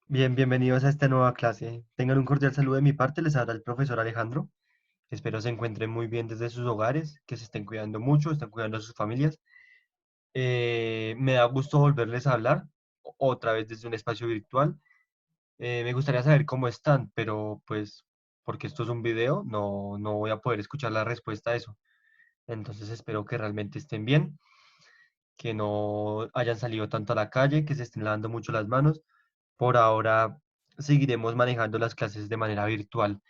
Bienvenidos a esta nueva clase. Tengan un cordial saludo de mi parte, les habla el profesor Alejandro. Espero se encuentren muy bien desde sus hogares, que se estén cuidando mucho, estén cuidando a sus familias. Me da gusto volverles a hablar otra vez desde un espacio virtual. Me gustaría saber cómo están, pero pues porque esto es un video, no voy a poder escuchar la respuesta a eso. Entonces espero que realmente estén bien, que no hayan salido tanto a la calle, que se estén lavando mucho las manos. Por ahora seguiremos manejando las clases de manera virtual.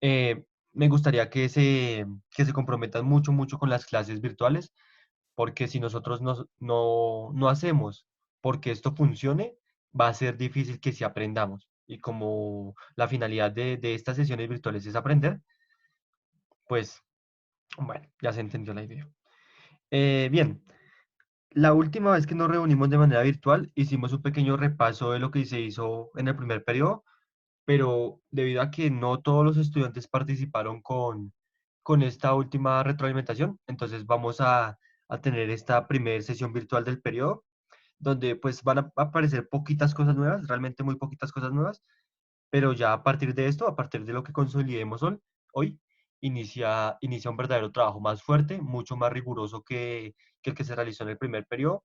Me gustaría que se comprometan mucho con las clases virtuales, porque si nosotros no hacemos porque esto funcione, va a ser difícil que sí aprendamos. Y como la finalidad de estas sesiones virtuales es aprender, pues bueno, ya se entendió la idea. Bien, la última vez que nos reunimos de manera virtual, hicimos un pequeño repaso de lo que se hizo en el primer periodo, pero debido a que no todos los estudiantes participaron con esta última retroalimentación, entonces vamos a tener esta primera sesión virtual del periodo, donde pues van a aparecer poquitas cosas nuevas, realmente muy poquitas cosas nuevas, pero ya a partir de esto, a partir de lo que consolidemos hoy, inicia un verdadero trabajo más fuerte, mucho más riguroso que el que se realizó en el primer periodo,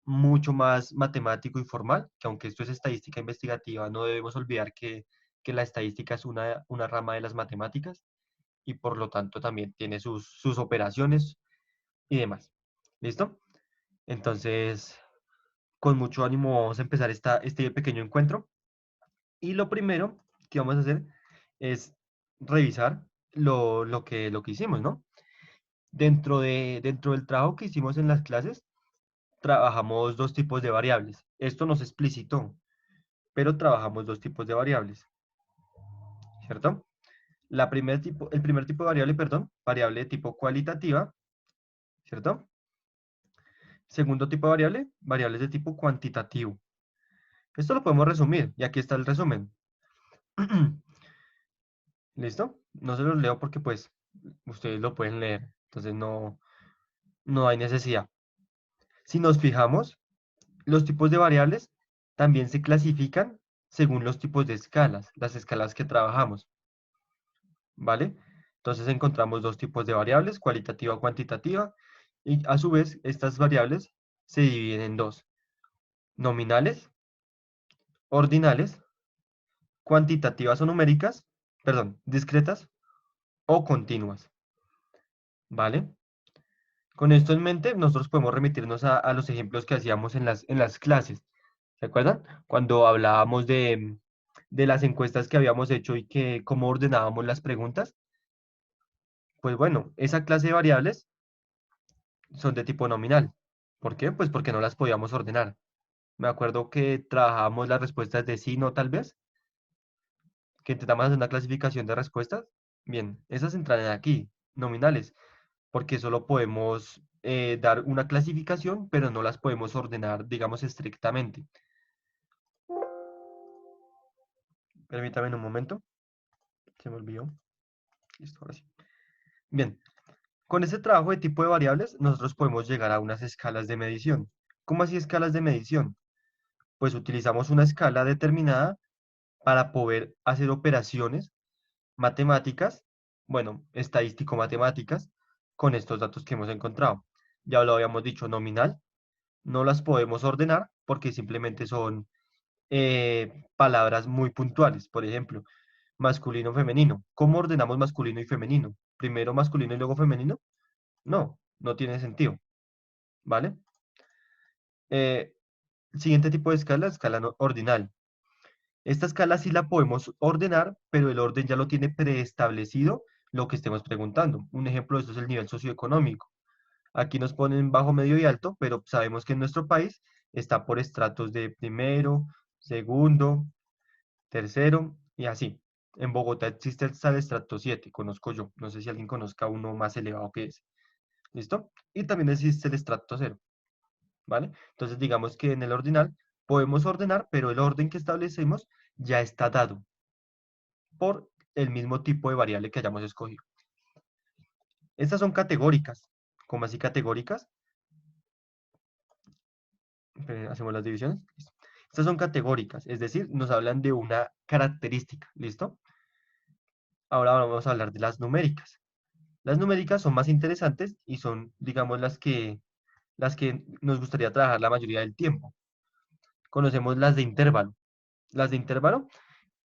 mucho más matemático y formal, que aunque esto es estadística investigativa, no debemos olvidar que la estadística es una rama de las matemáticas y por lo tanto también tiene sus operaciones y demás. ¿Listo? Entonces, con mucho ánimo vamos a empezar este pequeño encuentro y lo primero que vamos a hacer es revisar lo que hicimos, ¿no? Dentro del trabajo que hicimos en las clases, trabajamos dos tipos de variables. Esto no se explicitó, pero trabajamos dos tipos de variables, ¿cierto? El primer tipo de variable, perdón, variable de tipo cualitativa, ¿cierto? Segundo tipo de variable, variables de tipo cuantitativo. Esto lo podemos resumir, y aquí está el resumen. ¿Listo? No se los leo porque pues ustedes lo pueden leer, entonces no hay necesidad. Si nos fijamos, los tipos de variables también se clasifican según los tipos de escalas, las escalas que trabajamos. ¿Vale? Entonces encontramos dos tipos de variables, cualitativa o cuantitativa, y a su vez estas variables se dividen en dos, nominales, ordinales, cuantitativas o numéricas, perdón, discretas o continuas, ¿vale? Con esto en mente, nosotros podemos remitirnos a los ejemplos que hacíamos en las clases, ¿se acuerdan? Cuando hablábamos de las encuestas que habíamos hecho y que cómo ordenábamos las preguntas, pues bueno, esa clase de variables son de tipo nominal. ¿Por qué? Pues porque no las podíamos ordenar. Me acuerdo que trabajábamos las respuestas de sí, no, tal vez, que intentamos hacer una clasificación de respuestas. Bien, esas entran aquí, nominales, porque solo podemos dar una clasificación, pero no las podemos ordenar, digamos, estrictamente. Permítame un momento, se me olvidó. Listo, ahora sí. Bien, con este trabajo de tipo de variables, nosotros podemos llegar a unas escalas de medición. ¿Cómo así escalas de medición? Pues utilizamos una escala determinada para poder hacer operaciones matemáticas, bueno, estadístico-matemáticas, con estos datos que hemos encontrado. Ya lo habíamos dicho, nominal, no las podemos ordenar porque simplemente son palabras muy puntuales. Por ejemplo, masculino, femenino. ¿Cómo ordenamos masculino y femenino? ¿Primero masculino y luego femenino? No tiene sentido, ¿vale? Eh, Siguiente tipo de escala, escala ordinal. Esta escala sí la podemos ordenar, pero el orden ya lo tiene preestablecido lo que estemos preguntando. Un ejemplo de esto es el nivel socioeconómico. Aquí nos ponen bajo, medio y alto, pero sabemos que en nuestro país está por estratos de primero, segundo, tercero y así. En Bogotá existe hasta el estrato 7, conozco yo. No sé si alguien conozca uno más elevado que ese. ¿Listo? Y también existe el estrato 0, ¿vale? Entonces digamos que en el ordinal podemos ordenar, pero el orden que establecemos ya está dado por el mismo tipo de variable que hayamos escogido. Estas son categóricas. ¿Cómo así categóricas? Hacemos las divisiones. Listo. Estas son categóricas, es decir, nos hablan de una característica, ¿listo? Ahora vamos a hablar de las numéricas. Las numéricas son más interesantes y son, digamos, las que nos gustaría trabajar la mayoría del tiempo. Conocemos las de intervalo. Las de intervalo,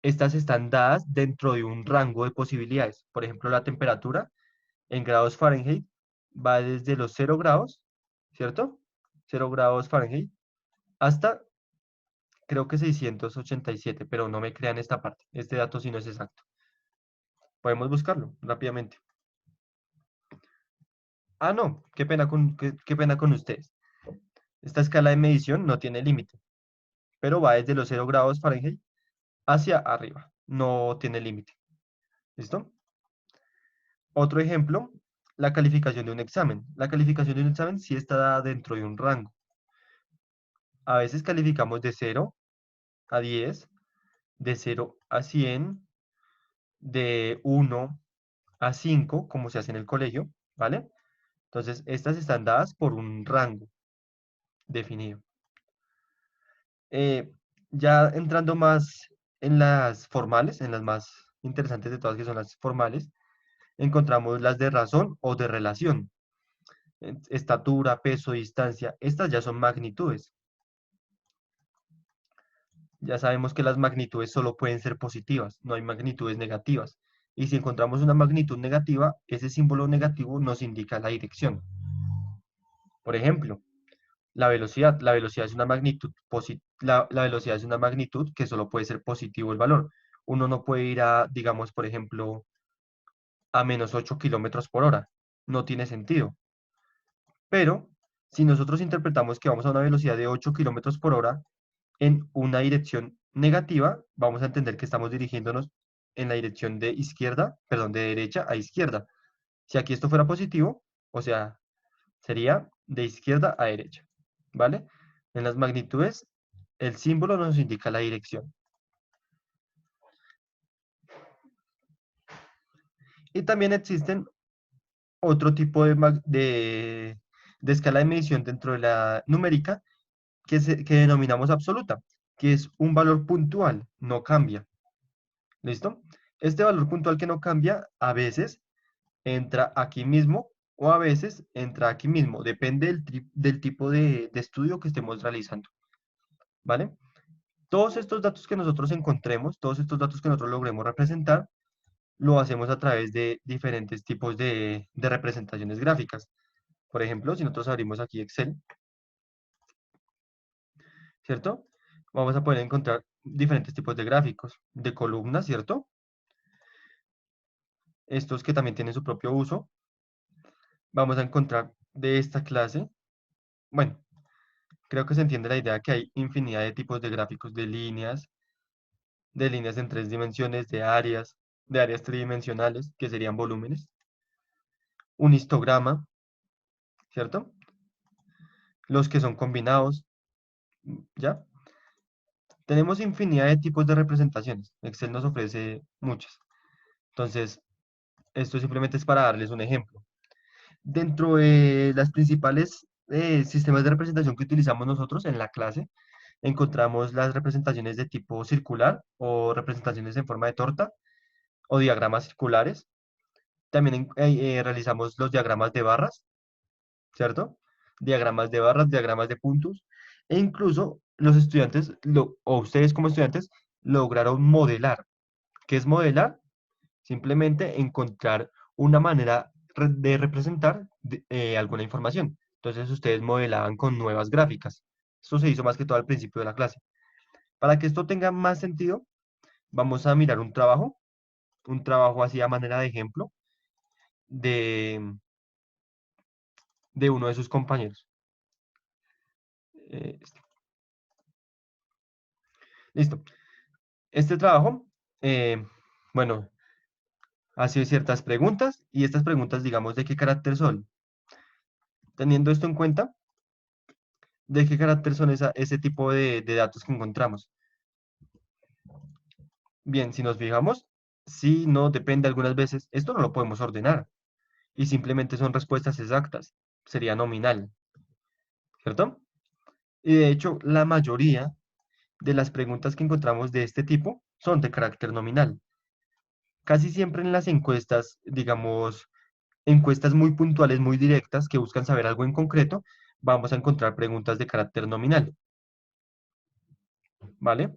estas están dadas dentro de un rango de posibilidades. Por ejemplo, la temperatura en grados Fahrenheit va desde los 0 grados, ¿cierto? 0 grados Fahrenheit hasta creo que 687, pero no me crean esta parte. Este dato sí no es exacto. Podemos buscarlo rápidamente. Ah, no, qué pena con ustedes. Esta escala de medición no tiene límite, pero va desde los 0 grados Fahrenheit hacia arriba. No tiene límite. ¿Listo? Otro ejemplo, la calificación de un examen. La calificación de un examen sí está dada dentro de un rango. A veces calificamos de 0 a 10, de 0 a 100, de 1 a 5, como se hace en el colegio, ¿vale? Entonces, estas están dadas por un rango definido. Ya entrando más en las formales, en las más interesantes de todas, que son las formales, encontramos las de razón o de relación. Estatura, peso, distancia, estas ya son magnitudes. Ya sabemos que las magnitudes solo pueden ser positivas, no hay magnitudes negativas. Y si encontramos una magnitud negativa, ese símbolo negativo nos indica la dirección. Por ejemplo, la velocidad es una magnitud, la velocidad es una magnitud que solo puede ser positivo el valor. Uno no puede ir a, digamos, por ejemplo, a -8 km/h. No tiene sentido. Pero si nosotros interpretamos que vamos a una velocidad de 8 km/h en una dirección negativa, vamos a entender que estamos dirigiéndonos en la dirección de izquierda, perdón, de derecha a izquierda. Si aquí esto fuera positivo, o sea, sería de izquierda a derecha, ¿vale? En las magnitudes, el símbolo nos indica la dirección. Y también existen otro tipo de escala de medición dentro de la numérica que denominamos absoluta, que es un valor puntual, no cambia. ¿Listo? Este valor puntual que no cambia, a veces entra aquí mismo o a veces entra aquí mismo, depende del tipo de estudio que estemos realizando, ¿vale? Todos estos datos que nosotros encontremos, todos estos datos que nosotros logremos representar, lo hacemos a través de diferentes tipos de representaciones gráficas. Por ejemplo, si nosotros abrimos aquí Excel, ¿cierto? Vamos a poder encontrar diferentes tipos de gráficos, de columnas, ¿cierto? Estos que también tienen su propio uso. Vamos a encontrar de esta clase, bueno, creo que se entiende la idea que hay infinidad de tipos de gráficos, de líneas en 3 dimensiones, de áreas tridimensionales, que serían volúmenes, un histograma, ¿cierto? Los que son combinados, ¿ya? Tenemos infinidad de tipos de representaciones. Excel nos ofrece muchas. Entonces, esto simplemente es para darles un ejemplo. Dentro de las principales sistemas de representación que utilizamos nosotros en la clase, encontramos las representaciones de tipo circular o representaciones en forma de torta o diagramas circulares. También realizamos los diagramas de barras, ¿cierto? Diagramas de barras, diagramas de puntos. E incluso los estudiantes, o ustedes como estudiantes, lograron modelar. ¿Qué es modelar? Simplemente encontrar una manera de representar alguna información. Entonces ustedes modelaban con nuevas gráficas. Esto se hizo más que todo al principio de la clase. Para que esto tenga más sentido, vamos a mirar un trabajo así a manera de ejemplo de, de uno de sus compañeros. Este. Listo. Este trabajo, bueno, hace ciertas preguntas y estas preguntas, digamos, ¿de qué carácter son? Teniendo esto en cuenta, ¿de qué carácter son ese tipo de datos que encontramos? Bien, si nos fijamos, sí, no, depende algunas veces, esto no lo podemos ordenar y simplemente son respuestas exactas, sería nominal, ¿cierto? Y de hecho, la mayoría de las preguntas que encontramos de este tipo son de carácter nominal. Casi siempre en las encuestas, digamos, encuestas muy puntuales, muy directas, que buscan saber algo en concreto, vamos a encontrar preguntas de carácter nominal, ¿vale?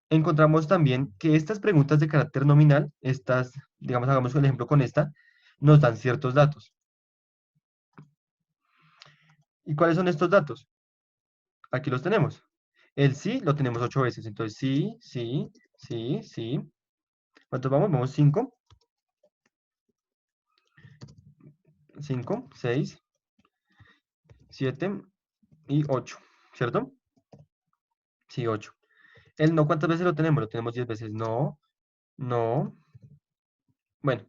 Encontramos también que estas preguntas de carácter nominal, estas, digamos, hagamos el ejemplo con esta, nos dan ciertos datos. ¿Y cuáles son estos datos? Aquí los tenemos. El sí lo tenemos 8 veces, entonces sí, sí, sí, sí. ¿Cuántos vamos? Vamos 5, 5, 6, 7 y 8, ¿cierto? Sí, 8. El no, ¿cuántas veces lo tenemos? Lo tenemos 10 veces. No, no. Bueno,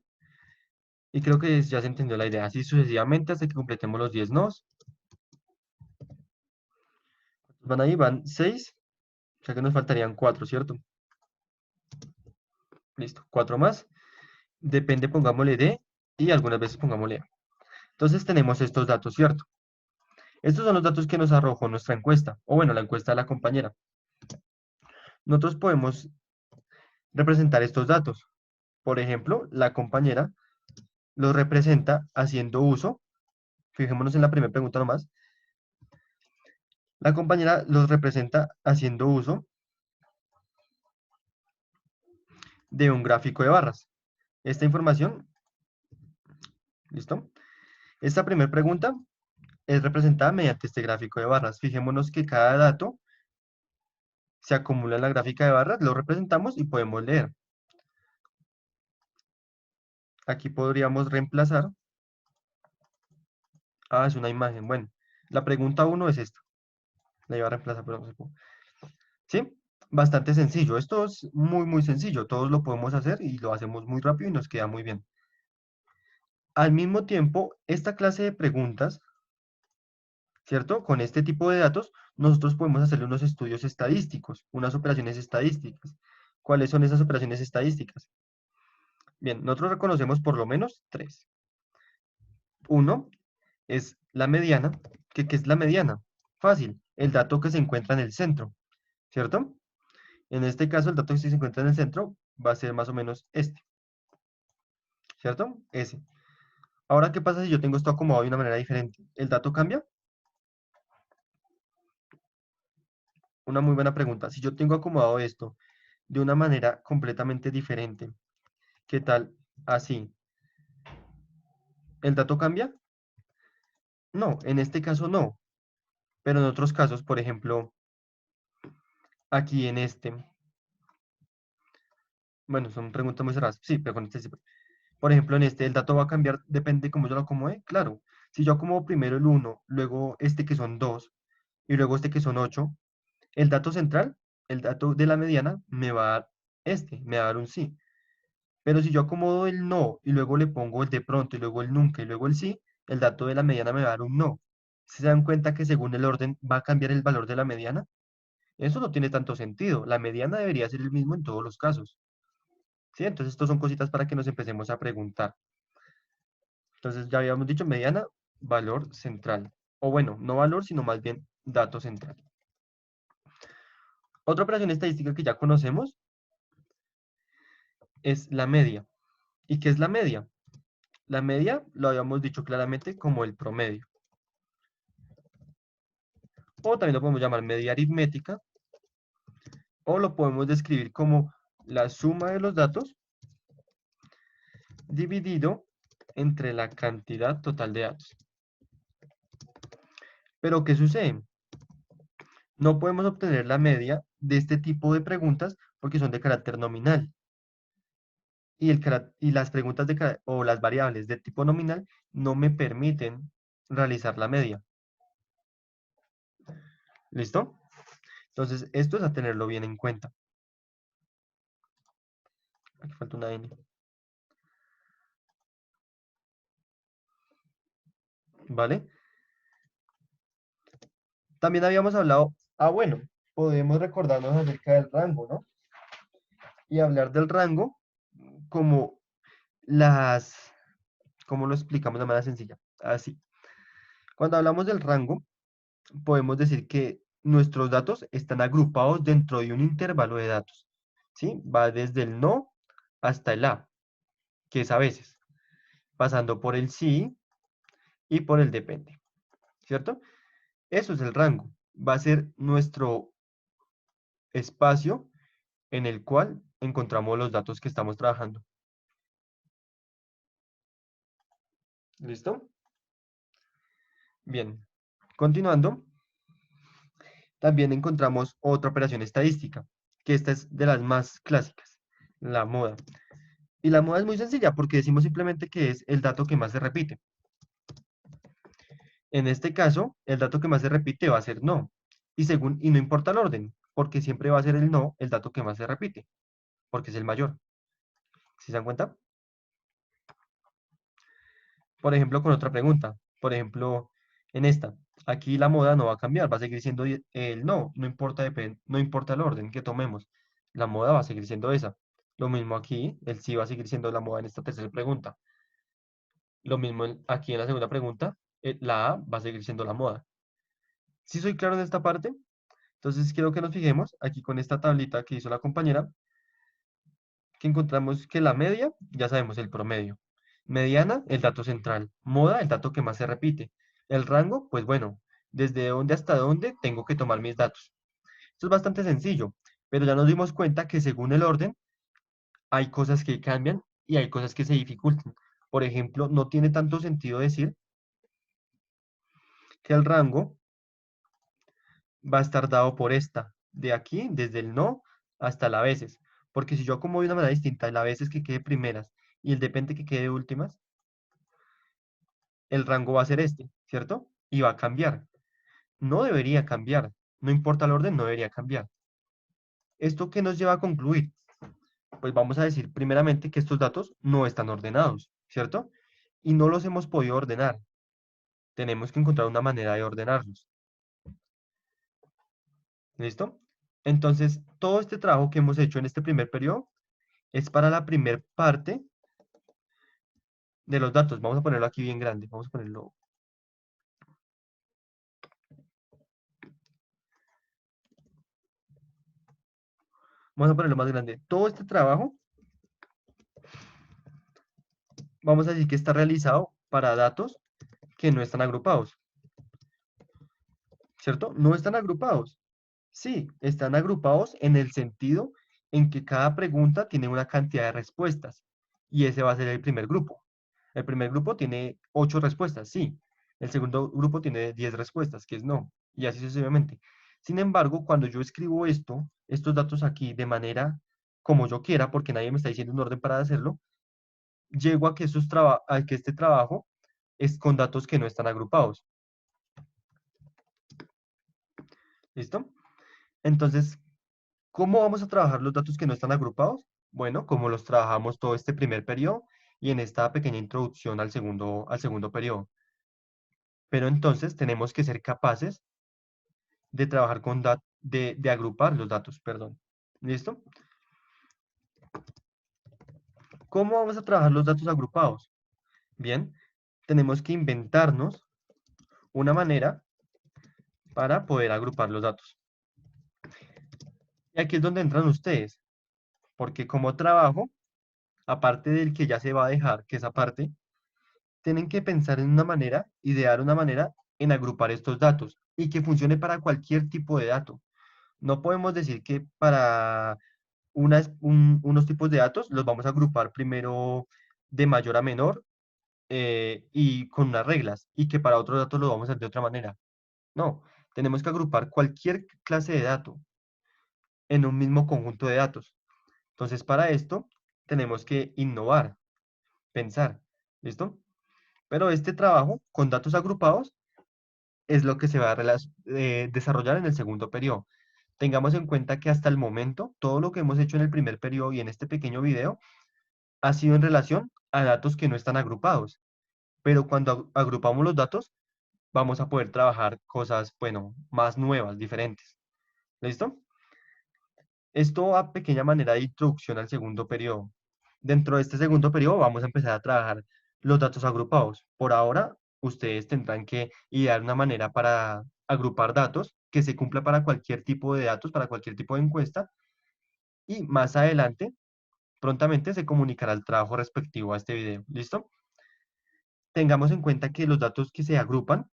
y creo que ya se entendió la idea. Así sucesivamente hasta que completemos los 10 nos. Van ahí, van 6. O sea que nos faltarían 4, ¿cierto? Listo, 4 más. Depende, pongámosle D y algunas veces pongámosle A. Entonces tenemos estos datos, ¿cierto? Estos son los datos que nos arrojó nuestra encuesta, o bueno, la encuesta de la compañera. Nosotros podemos representar estos datos. Por ejemplo, la compañera los representa haciendo uso, fijémonos en la primera pregunta nomás, la compañera los representa haciendo uso de un gráfico de barras. Esta información, ¿listo? Esta primera pregunta es representada mediante este gráfico de barras. Fijémonos que cada dato se acumula en la gráfica de barras, lo representamos y podemos leer. Aquí podríamos reemplazar. Ah, es una imagen. Bueno, la pregunta 1 es esta. La iba a reemplazar, pero no se pudo. ¿Sí? Bastante sencillo. Esto es muy, muy sencillo. Todos lo podemos hacer y lo hacemos muy rápido y nos queda muy bien. Al mismo tiempo, esta clase de preguntas, ¿cierto? Con este tipo de datos, nosotros podemos hacerle unos estudios estadísticos, unas operaciones estadísticas. ¿Cuáles son esas operaciones estadísticas? Bien, nosotros reconocemos por lo menos tres. Uno es la mediana. ¿Qué es la mediana? Fácil, el dato que se encuentra en el centro, ¿cierto? En este caso, el dato que se encuentra en el centro va a ser más o menos este, ¿cierto? Ese. Ahora, ¿qué pasa si yo tengo esto acomodado de una manera diferente? ¿El dato cambia? Una muy buena pregunta. Si yo tengo acomodado esto de una manera completamente diferente, ¿qué tal así? ¿El dato cambia? No, en este caso no. Pero en otros casos, por ejemplo, aquí en este, bueno, son preguntas muy cerradas. Sí, pero con este sí. Por ejemplo, en este, el dato va a cambiar, depende de cómo yo lo acomode. Claro, si yo acomodo primero el uno, luego este que son 2 y luego este que son 8, el dato central, el dato de la mediana, me va a dar este, me va a dar un sí. Pero si yo acomodo el no y luego le pongo el de pronto y luego el nunca y luego el sí, el dato de la mediana me va a dar un no. ¿Se dan cuenta que según el orden va a cambiar el valor de la mediana? Eso no tiene tanto sentido. La mediana debería ser el mismo en todos los casos. ¿Sí? Entonces, estas son cositas para que nos empecemos a preguntar. Entonces, ya habíamos dicho mediana, valor central. O bueno, no valor, sino más bien dato central. Otra operación estadística que ya conocemos es la media. ¿Y qué es la media? La media lo habíamos dicho claramente como el promedio. O también lo podemos llamar media aritmética. O lo podemos describir como la suma de los datos dividido entre la cantidad total de datos. Pero ¿qué sucede? No podemos obtener la media de este tipo de preguntas porque son de carácter nominal. Y las preguntas o las variables de tipo nominal no me permiten realizar la media. ¿Listo? Entonces, esto es a tenerlo bien en cuenta. Aquí falta una N. ¿Vale? También habíamos hablado, bueno, podemos recordarnos acerca del rango, ¿no? Y hablar del rango como las, ¿cómo lo explicamos de manera sencilla? Así. Cuando hablamos del rango, podemos decir que nuestros datos están agrupados dentro de un intervalo de datos, ¿sí? Va desde el no hasta el a, que es a veces, pasando por el sí y por el depende, ¿cierto? Eso es el rango. Va a ser nuestro espacio en el cual encontramos los datos que estamos trabajando. ¿Listo? Bien. Continuando, también encontramos otra operación estadística, que esta es de las más clásicas, la moda. Y la moda es muy sencilla porque decimos simplemente que es el dato que más se repite. En este caso, el dato que más se repite va a ser no. Y no importa el orden, porque siempre va a ser el no el dato que más se repite, porque es el mayor. ¿Sí se dan cuenta? Por ejemplo, con otra pregunta. Por ejemplo, en esta. Aquí la moda no va a cambiar, va a seguir siendo el no, no importa el orden que tomemos. La moda va a seguir siendo esa. Lo mismo aquí, el sí va a seguir siendo la moda en esta tercera pregunta. Lo mismo aquí en la segunda pregunta, la A va a seguir siendo la moda. Si soy claro en esta parte, entonces quiero que nos fijemos aquí con esta tablita que hizo la compañera, que encontramos que la media, ya sabemos el promedio. Mediana, el dato central. Moda, el dato que más se repite. El rango, pues bueno, desde dónde hasta dónde tengo que tomar mis datos. Esto es bastante sencillo, pero ya nos dimos cuenta que según el orden, hay cosas que cambian y hay cosas que se dificultan. Por ejemplo, no tiene tanto sentido decir que el rango va a estar dado por esta, de aquí, desde el no hasta la veces. Porque si yo acomodo de una manera distinta, la veces que quede primeras y el depende que quede últimas, el rango va a ser este, ¿cierto? Y va a cambiar. No debería cambiar. No importa el orden, no debería cambiar. ¿Esto qué nos lleva a concluir? Pues vamos a decir primeramente que estos datos no están ordenados, ¿cierto? Y no los hemos podido ordenar. Tenemos que encontrar una manera de ordenarlos. ¿Listo? Entonces, todo este trabajo que hemos hecho en este primer periodo es para la primer parte de los datos. Vamos a ponerlo aquí bien grande. Vamos a ponerlo más grande. Todo este trabajo, vamos a decir que está realizado para datos que no están agrupados, ¿cierto? No están agrupados. Sí, están agrupados en el sentido en que cada pregunta tiene una cantidad de respuestas y ese va a ser el primer grupo. El primer grupo tiene 8 respuestas, sí. El segundo grupo tiene 10 respuestas, que es no, y así sucesivamente. Sin embargo, cuando yo escribo estos datos aquí de manera como yo quiera, porque nadie me está diciendo un orden para hacerlo, llego a que, a que este trabajo es con datos que no están agrupados. ¿Listo? Entonces, ¿cómo vamos a trabajar los datos que no están agrupados? Bueno, como los trabajamos todo este primer periodo y en esta pequeña introducción al segundo periodo. Pero entonces tenemos que ser capaces de trabajar de agrupar los datos, perdón. ¿Listo? ¿Cómo vamos a trabajar los datos agrupados? Bien, tenemos que inventarnos una manera para poder agrupar los datos. Y aquí es donde entran ustedes, porque como trabajo, aparte del que ya se va a dejar, que esa parte, tienen que pensar en una manera, idear una manera en agrupar estos datos y que funcione para cualquier tipo de dato. No podemos decir que para unos tipos de datos los vamos a agrupar primero de mayor a menor y con unas reglas y que para otros datos lo vamos a hacer de otra manera. No, tenemos que agrupar cualquier clase de dato en un mismo conjunto de datos. Entonces, para esto tenemos que innovar, pensar. ¿Listo? Pero este trabajo con datos agrupados es lo que se va a desarrollar en el segundo periodo. Tengamos en cuenta que hasta el momento, todo lo que hemos hecho en el primer periodo y en este pequeño video ha sido en relación a datos que no están agrupados. Pero cuando agrupamos los datos, vamos a poder trabajar cosas, bueno, más nuevas, diferentes. ¿Listo? Esto a pequeña manera de introducción al segundo periodo. Dentro de este segundo periodo vamos a empezar a trabajar los datos agrupados. Por ahora, ustedes tendrán que idear una manera para agrupar datos que se cumpla para cualquier tipo de datos, para cualquier tipo de encuesta, y más adelante, prontamente se comunicará el trabajo respectivo a este video. ¿Listo? Tengamos en cuenta que los datos que se agrupan,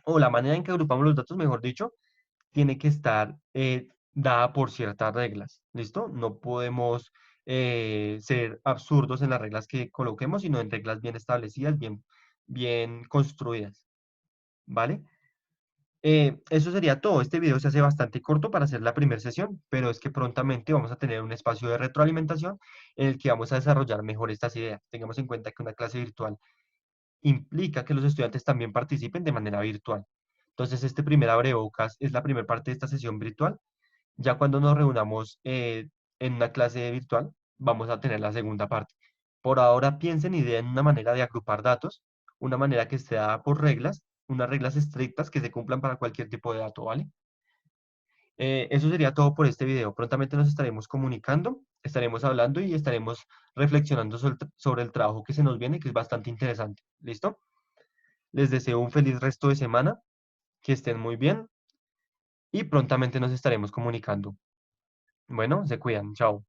o la manera en que agrupamos los datos, mejor dicho, tiene que estar dada por ciertas reglas. ¿Listo? No podemos ser absurdos en las reglas que coloquemos, sino en reglas bien establecidas, bien construidas. ¿Vale? Eso sería todo. Este video se hace bastante corto para hacer la primera sesión, pero es que prontamente vamos a tener un espacio de retroalimentación en el que vamos a desarrollar mejor estas ideas. Tengamos en cuenta que una clase virtual implica que los estudiantes también participen de manera virtual. Entonces, este primer abrebocas es la primera parte de esta sesión virtual. Ya cuando nos reunamos en una clase virtual, vamos a tener la segunda parte. Por ahora piensen y den una manera de agrupar datos, una manera que esté dada por reglas, unas reglas estrictas que se cumplan para cualquier tipo de dato, ¿vale? Eso sería todo por este video. Prontamente nos estaremos comunicando, estaremos hablando y estaremos reflexionando sobre el trabajo que se nos viene, que es bastante interesante. ¿Listo? Les deseo un feliz resto de semana, que estén muy bien y prontamente nos estaremos comunicando. Bueno, se cuidan. Chao.